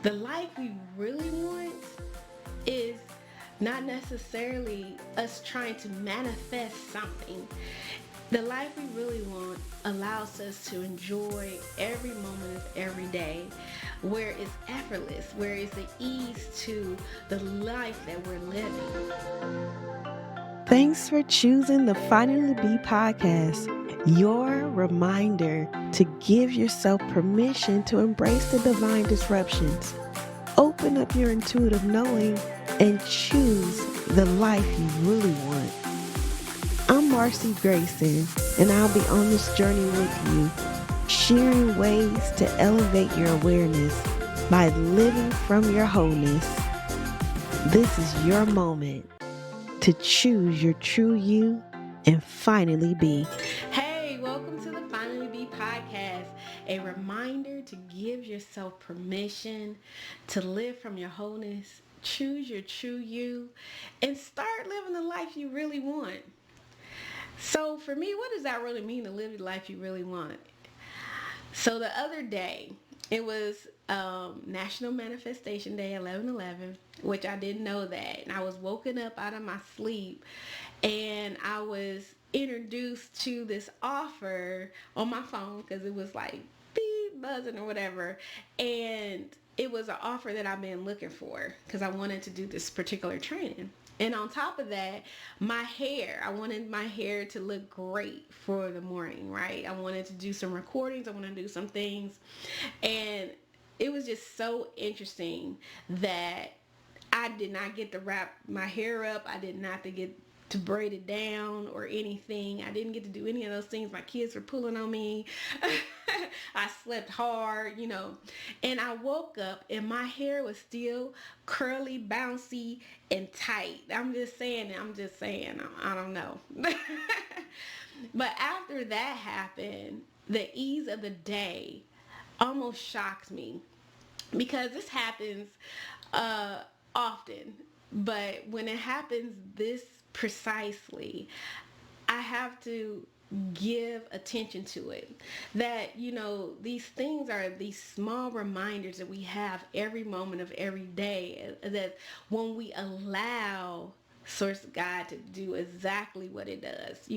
The life we really want is not necessarily us trying to manifest something. The life we really want allows us to enjoy every moment of every day, where it's effortless, where it's the ease to the life that we're living. Thanks for choosing the Finally Be podcast, your reminder to give yourself permission to embrace the divine disruptions. Open up your intuitive knowing and choose the life you really want. I'm Marcy Grayson, and I'll be on this journey with you, sharing ways to elevate your awareness by living from your wholeness. This is your moment to choose your true you and finally be. Hey, welcome to the Finally Be podcast, a reminder to give yourself permission to live from your wholeness, choose your true you, and start living the life you really want. So, for me, what does that really mean to live the life you really want? So, the other day, it was National Manifestation Day 11/11, which I didn't know that. And I was woken up out of my sleep and I was introduced to this offer on my phone because it was like beep, buzzing or whatever. And it was an offer that I've been looking for because I wanted to do this particular training. And on top of that, I wanted my hair to look great for the morning, right? I wanted to do some recordings. I wanted to do some things. And it was just so interesting that I did not get to wrap my hair up. I did not get to braid it down or anything. I didn't get to do any of those things. My kids were pulling on me. I slept hard, And I woke up and my hair was still curly, bouncy, and tight. I'm just saying. I don't know. But after that happened, the ease of the day almost shocked me because this happens uh, often. But when it happens this precisely, I have to give attention to it. That, these things are these small reminders that we have every moment of every day, that when we allow source God to do exactly what it does.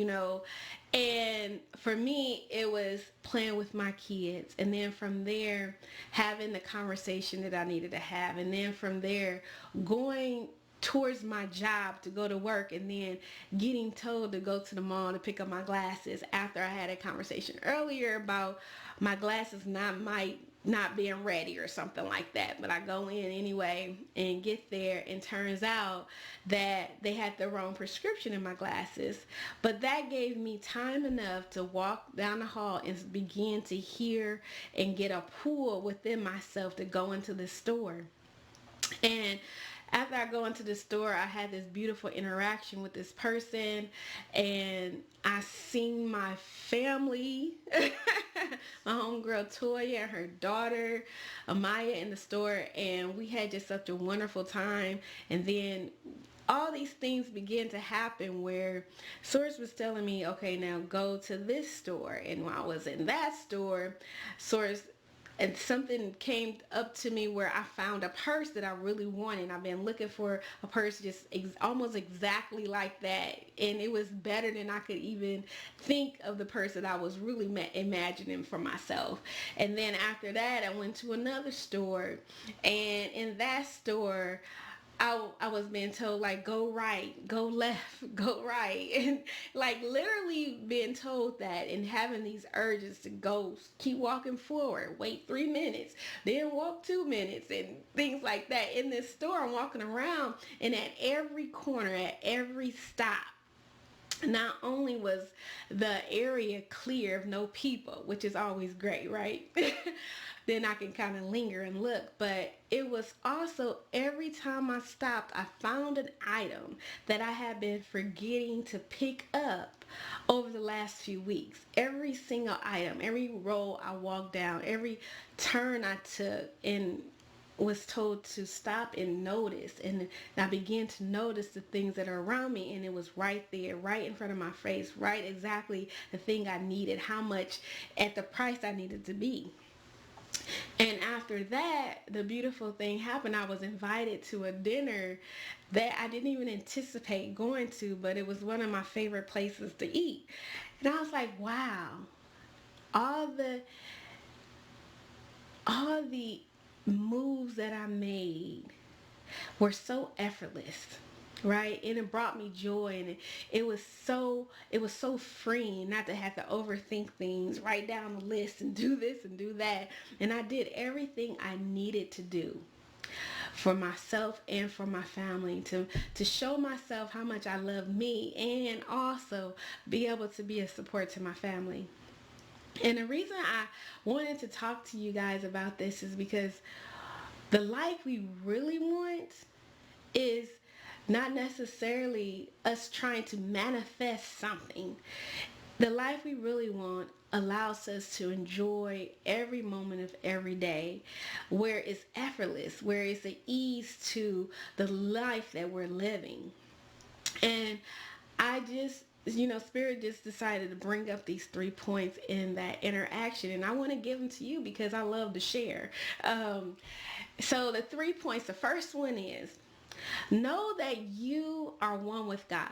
And for me, it was playing with my kids, and then from there having the conversation that I needed to have, and then from there going towards my job to go to work, and then getting told to go to the mall to pick up my glasses after I had a conversation earlier about my glasses might not being ready or something like that. But I go in anyway and get there, and turns out that they had the wrong prescription in my glasses. But that gave me time enough to walk down the hall and begin to hear and get a pull within myself to go into the store. And after I go into the store, I had this beautiful interaction with this person, and I seen my family, my homegirl Toya and her daughter Amaya in the store, and we had just such a wonderful time. And then all these things began to happen where Source was telling me, okay, now go to this store. And while I was in that store, Source and something came up to me where I found a purse that I really wanted. I've been looking for a purse just almost exactly like that, and it was better than I could even think of the purse that I was really imagining for myself. And then after that, I went to another store, and in that store, I was being told, like, go right, go left, go right. And like literally being told that, and having these urges to go, keep walking forward, wait 3 minutes, then walk 2 minutes, and things like that. In this store, I'm walking around, and at every corner, at every stop, not only was the area clear of no people, which is always great, right? Then I can kind of linger and look. But it was also every time I stopped, I found an item that I had been forgetting to pick up over the last few weeks. Every single item, every row I walked down, every turn I took, and was told to stop and notice, and I began to notice the things that are around me, and it was right there, right in front of my face, right exactly the thing I needed, how much at the price I needed to be. And after that, the beautiful thing happened. I was invited to a dinner that I didn't even anticipate going to, but it was one of my favorite places to eat. And I was like, wow, all the all the moves that I made were so effortless, right? And it brought me joy, and it was so freeing not to have to overthink things, write down a list and do this and do that. And I did everything I needed to do for myself and for my family, to show myself how much I love me, and also be able to be a support to my family. And the reason I wanted to talk to you guys about this is because the life we really want is not necessarily us trying to manifest something. The life we really want allows us to enjoy every moment of every day, where it's effortless, where it's an ease to the life that we're living. And I just, Spirit just decided to bring up these 3 points in that interaction, and I want to give them to you because I love to share. So the 3 points, the first one is, know that you are one with God.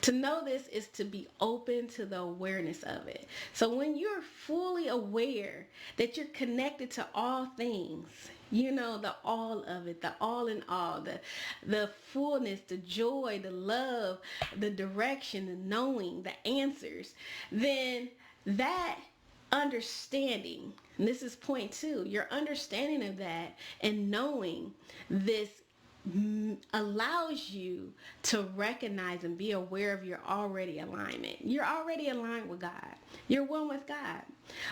To know this is to be open to the awareness of it. So when you're fully aware that you're connected to all things, the all of it, the all in all, the fullness, the joy, the love, the direction, the knowing, the answers, then that understanding, and this is point two, your understanding of that and knowing this allows you to recognize and be aware of your already alignment. You're already aligned with God. You're one with God.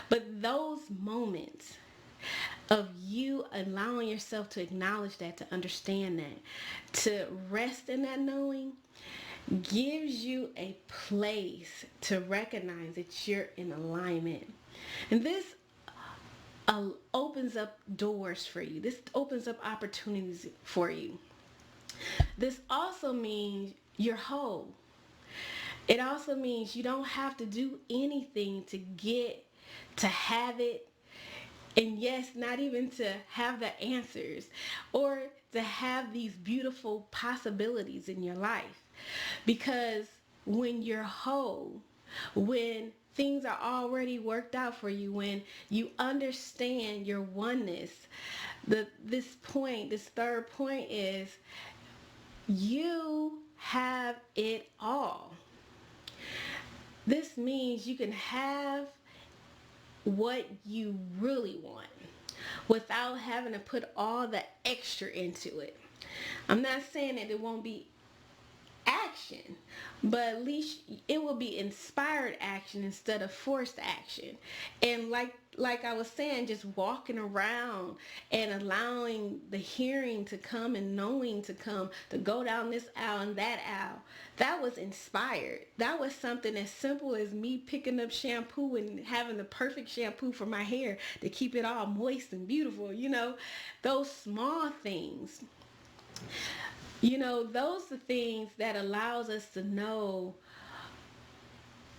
But those moments of you allowing yourself to acknowledge that, to understand that, to rest in that knowing, gives you a place to recognize that you're in alignment. And this opens up doors for you. This opens up opportunities for you. This also means you're whole. It also means you don't have to do anything to have it. And yes, not even to have the answers or to have these beautiful possibilities in your life. Because when you're whole, when things are already worked out for you, when you understand your oneness, this third point is, you have it all. This means you can have what you really want without having to put all the extra into it. I'm not saying that it won't be action, but at least it will be inspired action instead of forced action. And like I was saying, just walking around and allowing the hearing to come and knowing to come, to go down this aisle and that aisle, that was inspired. That was something as simple as me picking up shampoo and having the perfect shampoo for my hair to keep it all moist and beautiful. Those small things, those are things that allows us to know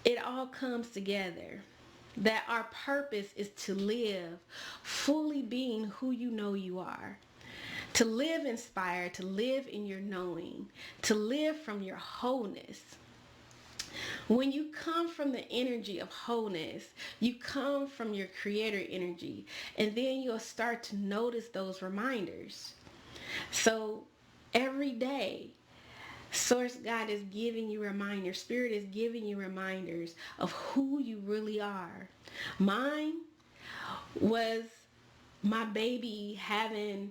it all comes together. That our purpose is to live fully being who you know you are. To live inspired, to live in your knowing, to live from your wholeness. When you come from the energy of wholeness, you come from your creator energy, and then you'll start to notice those reminders. So every day, Source God is giving you reminders. Spirit is giving you reminders of who you really are. Mine was my baby having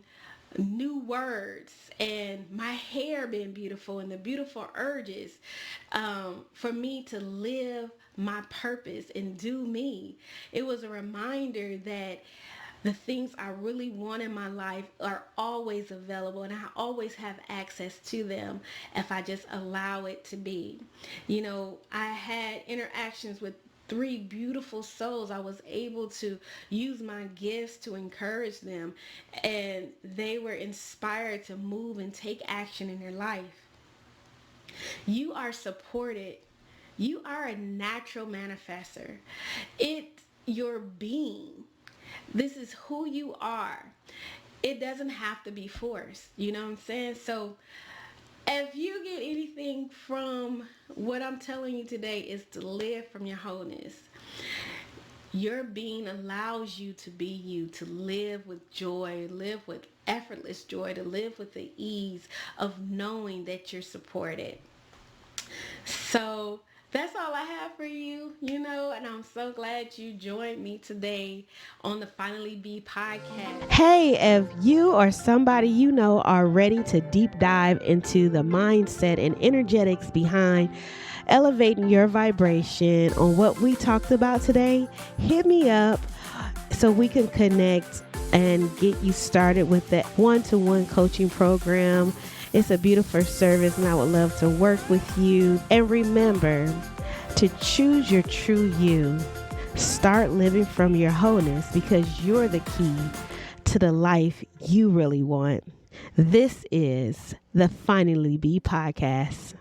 new words and my hair being beautiful and the beautiful urges, for me to live my purpose and do me. It was a reminder that the things I really want in my life are always available, and I always have access to them if I just allow it to be. I had interactions with three beautiful souls. I was able to use my gifts to encourage them, and they were inspired to move and take action in their life. You are supported. You are a natural manifestor. It's your being This is who you are. It doesn't have to be forced. You know what I'm saying? So if you get anything from what I'm telling you today, is to live from your wholeness. Your being allows you to be you, to live with joy, live with effortless joy, to live with the ease of knowing that you're supported. So that's all I have for you, and I'm so glad you joined me today on the Finally Be podcast. Hey, if you or somebody you know are ready to deep dive into the mindset and energetics behind elevating your vibration on what we talked about today, hit me up so we can connect and get you started with that one-to-one coaching program. It's a beautiful service and I would love to work with you. And remember to choose your true you. Start living from your wholeness because you're the key to the life you really want. This is the Finally Be podcast.